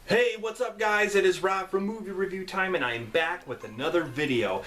Hey, what's up guys? It is Rob from Movie Review Time and I am back with another video.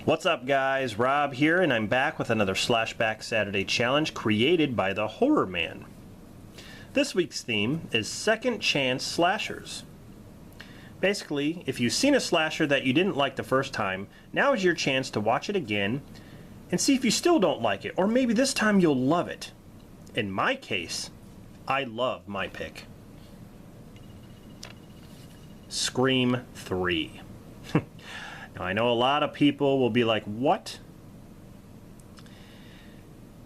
What's up guys? Rob here and I'm back with another Slashback Saturday challenge created by The Horror Man. This week's theme is second chance slashers. Basically, if you've seen a slasher that you didn't like the first time, now is your chance to watch it again and see if you still don't like it, or maybe this time you'll love it. In my case, I love my pick. Scream 3. Now I know a lot of people will be like, what?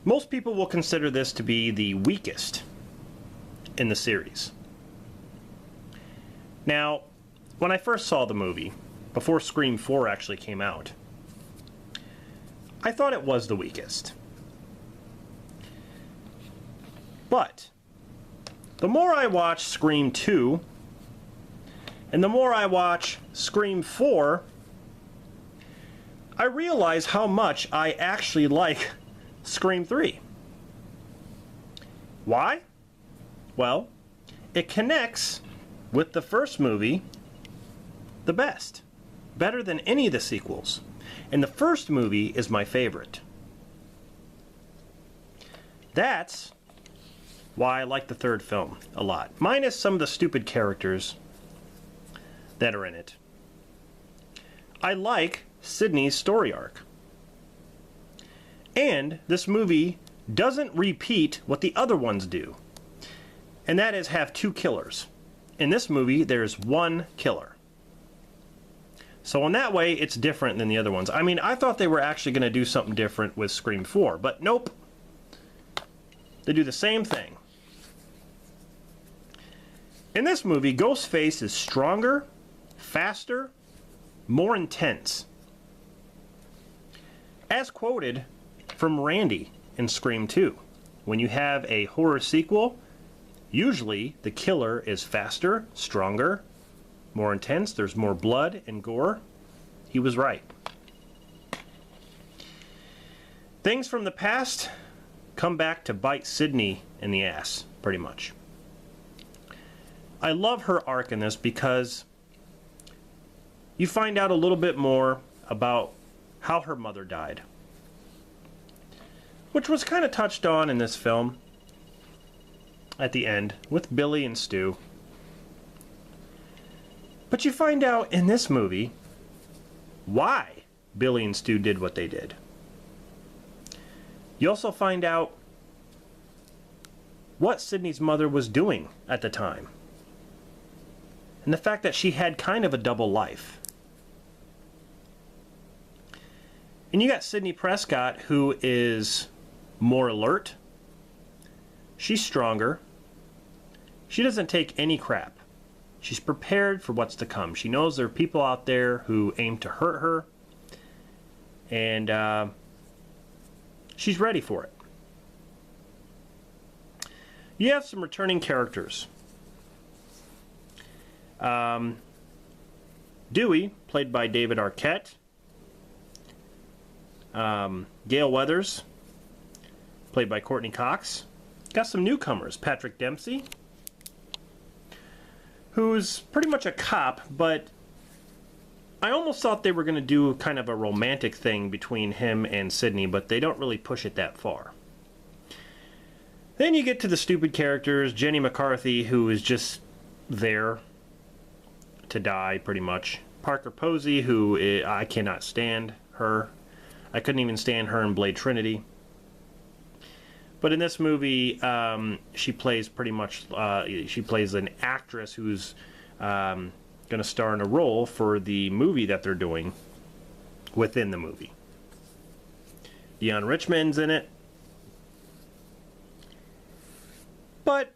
Most people will consider this to be the weakest in the series. Now, when I first saw the movie, before Scream 4 actually came out, I thought it was the weakest. But the more I watch Scream 2 and the more I watch Scream 4, I realize how much I actually like Scream 3. Why? Well, it connects with the first movie the best. Better than any of the sequels. And the first movie is my favorite. That's why I like the third film a lot. Minus some of the stupid characters that are in it. I like Sidney's story arc. And this movie doesn't repeat what the other ones do. And that is have two killers. In this movie, there's one killer. So in that way, it's different than the other ones. I mean, I thought they were actually going to do something different with Scream 4, but nope. They do the same thing. In this movie, Ghostface is stronger, faster, more intense. As quoted from Randy in Scream 2, when you have a horror sequel, usually the killer is faster, stronger, more intense, there's more blood and gore. He was right. Things from the past come back to bite Sidney in the ass, pretty much. I love her arc in this because you find out a little bit more about how her mother died, which was kind of touched on in this film at the end with Billy and Stu. But you find out in this movie why Billy and Stu did what they did. You also find out what Sidney's mother was doing at the time, and the fact that she had kind of a double life. And you got Sidney Prescott, who is more alert. She's stronger. She doesn't take any crap. She's prepared for what's to come. She knows there are people out there who aim to hurt her. And she's ready for it. You have some returning characters. Dewey, played by David Arquette. Gale Weathers, played by Courtney Cox. Got some newcomers. Patrick Dempsey, who's pretty much a cop, but I almost thought they were going to do kind of a romantic thing between him and Sidney, but they don't really push it that far. Then you get to the stupid characters. Jenny McCarthy, who is just there to die, pretty much. Parker Posey, who I cannot stand her. I couldn't even stand her in Blade Trinity. But in this movie, she plays pretty much, she plays an actress who's going to star in a role for the movie that they're doing within the movie. Deon Richmond's in it. But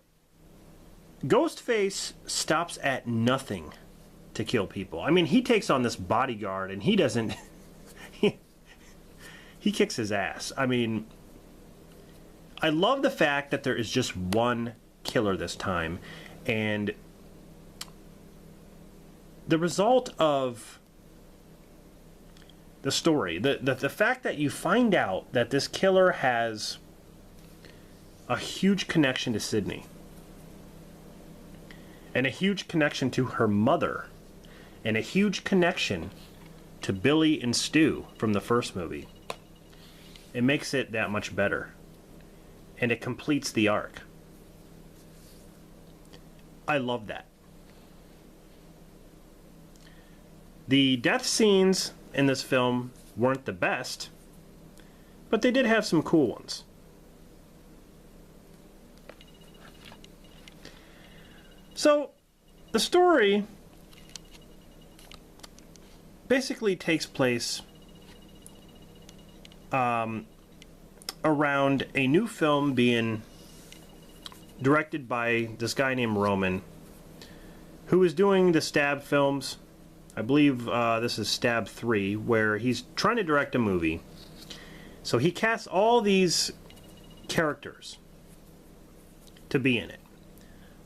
Ghostface stops at nothing to kill people. I mean, he takes on this bodyguard and he doesn't... he kicks his ass. I mean, I love the fact that there is just one killer this time, and the result of the story, the fact that you find out that this killer has a huge connection to Sydney and a huge connection to her mother and a huge connection to Billy and Stu from the first movie, it makes it that much better, and it completes the arc. I love that. The death scenes in this film weren't the best, but they did have some cool ones. So, the story basically takes place around a new film being directed by this guy named Roman, who is doing the Stab films. I believe this is Stab 3, where he's trying to direct a movie. So he casts all these characters to be in it.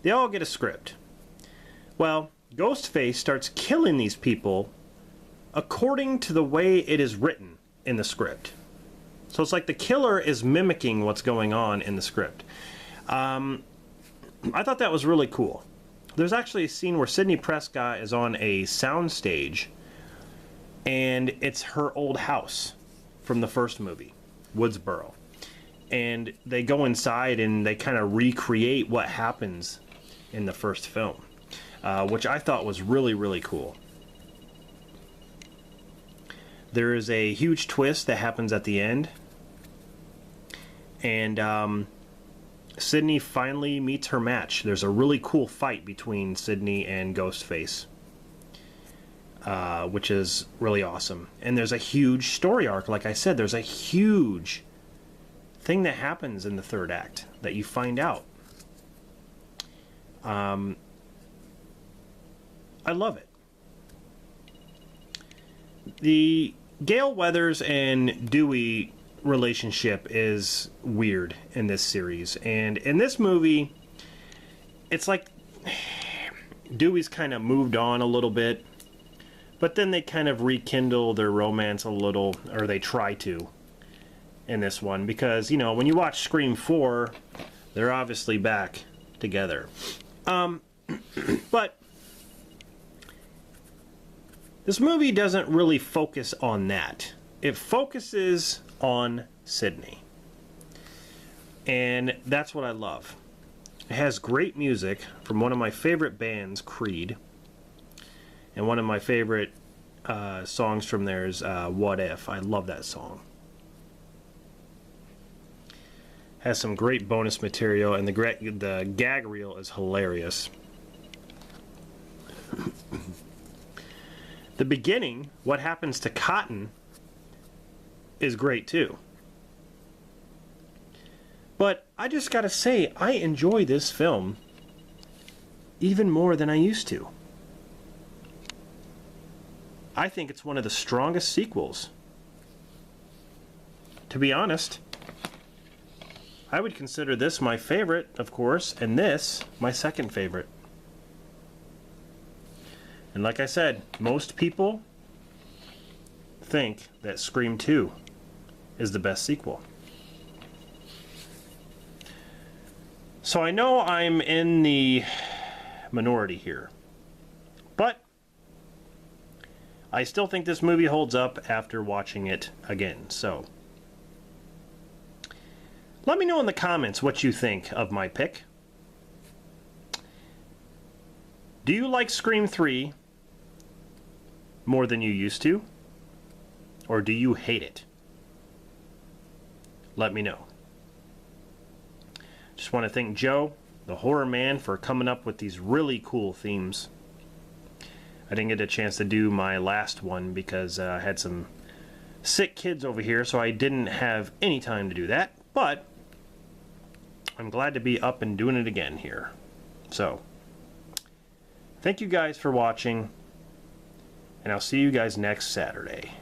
They all get a script. Well, Ghostface starts killing these people according to the way it is written in the script. So it's like the killer is mimicking what's going on in the script. I thought that was really cool. There's actually a scene where Sidney Prescott is on a sound stage, and it's her old house from the first movie, Woodsboro. And they go inside and they kind of recreate what happens in the first film, which I thought was really, really cool. There is a huge twist that happens at the end, and Sydney finally meets her match. There's a really cool fight between Sydney and Ghostface, which is really awesome. And there's a huge story arc. Like I said, there's a huge thing that happens in the third act that you find out. I love it. The Gale Weathers and Dewey relationship is weird in this series, and in this movie it's like Dewey's kind of moved on a little bit, but then they kind of rekindle their romance a little, or they try to in this one, because, you know, when you watch Scream 4, they're obviously back together. But this movie doesn't really focus on that. It focuses on Sydney. And that's what I love. It has great music from one of my favorite bands, Creed. And one of my favorite songs from there is What If. I love that song. Has some great bonus material, and the gag reel is hilarious. The beginning, what happens to Cotton, is great too. But I just gotta say, I enjoy this film even more than I used to. I think it's one of the strongest sequels. To be honest, I would consider this my favorite, of course, and this my second favorite. And like I said, most people think that Scream 2 is the best sequel. So I know I'm in the minority here, but I still think this movie holds up after watching it again. So let me know in the comments what you think of my pick. Do you like Scream 3 more than you used to? Or do you hate it? Let me know. Just want to thank Joe, the Horror Man, for coming up with these really cool themes. I didn't get a chance to do my last one because I had some sick kids over here, so I didn't have any time to do that. But I'm glad to be up and doing it again here. So, thank you guys for watching, and I'll see you guys next Saturday.